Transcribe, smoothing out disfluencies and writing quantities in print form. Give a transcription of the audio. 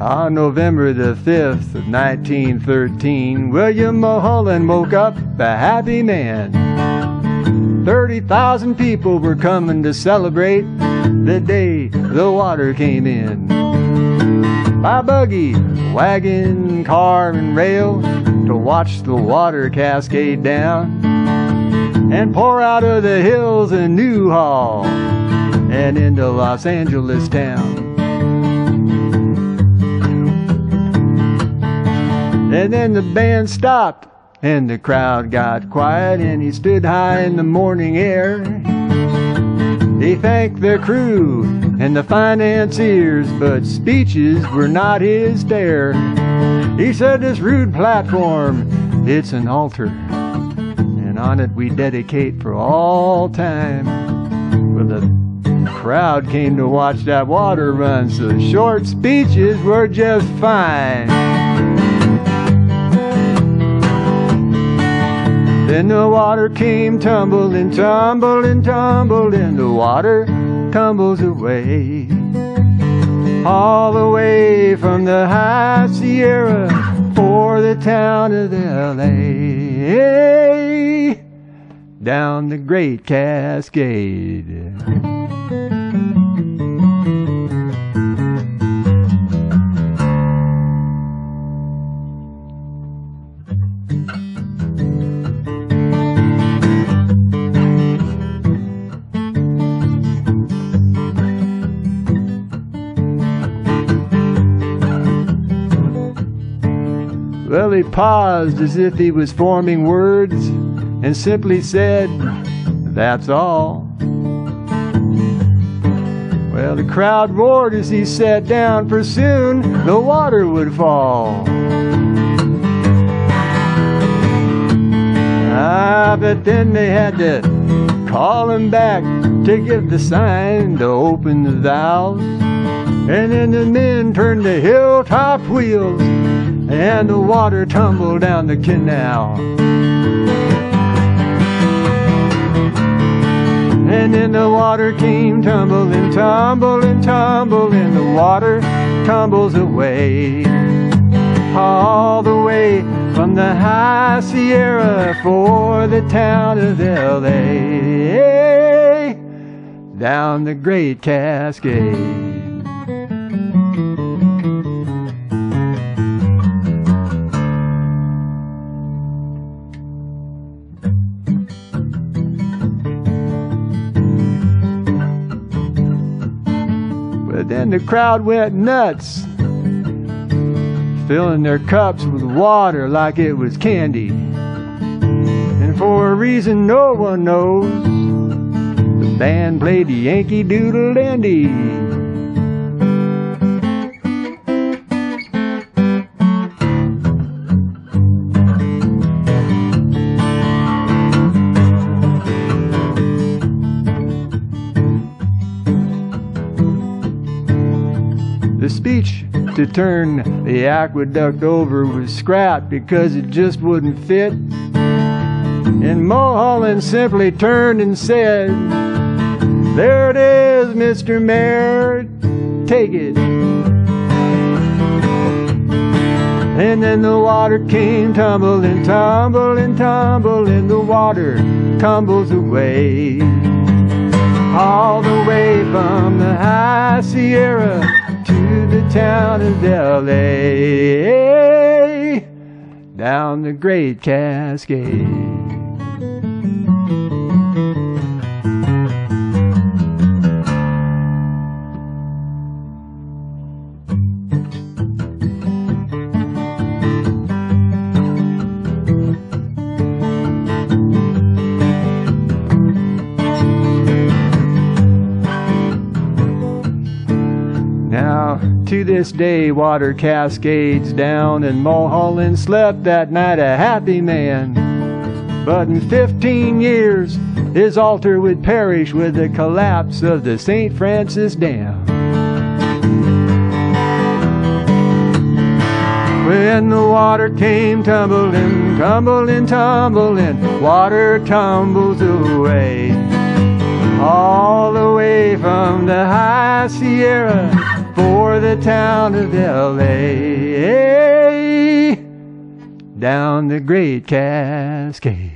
On November the 5th of 1913, William Mulholland woke up a happy man. 30,000 people were coming to celebrate the day the water came in. By buggy, wagon, car, and rail to watch the water cascade down and pour out of the hills in Newhall and into Los Angeles town. And then the band stopped and the crowd got quiet, and he stood high in the morning air. He thanked their crew and the financiers, but speeches were not his dare. He said, "This rude platform, it's an altar, and on it we dedicate for all time." Well, the crowd came to watch that water run, so short speeches were just fine. Then the water came tumbling, tumbling, tumbling. The water tumbles away, all the way from the high Sierra for the town of L.A. down the great Cascade. Well, he paused as if he was forming words and simply said, "That's all." Well, the crowd roared as he sat down, for soon the water would fall. But then they had to call him back to give the sign to open the valves. And then the men turned the hilltop wheels, and the water tumbled down the canal. And then the water came tumbling, tumbling, tumbling. The water tumbles away, all the way from the high Sierra for the town of L.A. down the great Cascade. Then the crowd went nuts, filling their cups with water like it was candy. And for a reason no one knows, the band played the Yankee Doodle Dandy. The speech to turn the aqueduct over was scrapped because it just wouldn't fit. And Mulholland simply turned and said, "There it is, Mr. Mayor, take it." And then the water came tumbling, tumbling, tumbling. The water tumbles away, all the way from the high Sierra to the town of L.A. down the great Cascade. Now, to this day, water cascades down, and Mulholland slept that night a happy man. But in 15 years, his altar would perish with the collapse of the St. Francis Dam. When the water came tumbling, tumbling, tumbling, water tumbles away, all the way from the high Sierra for the town of L.A. down the Great Cascade.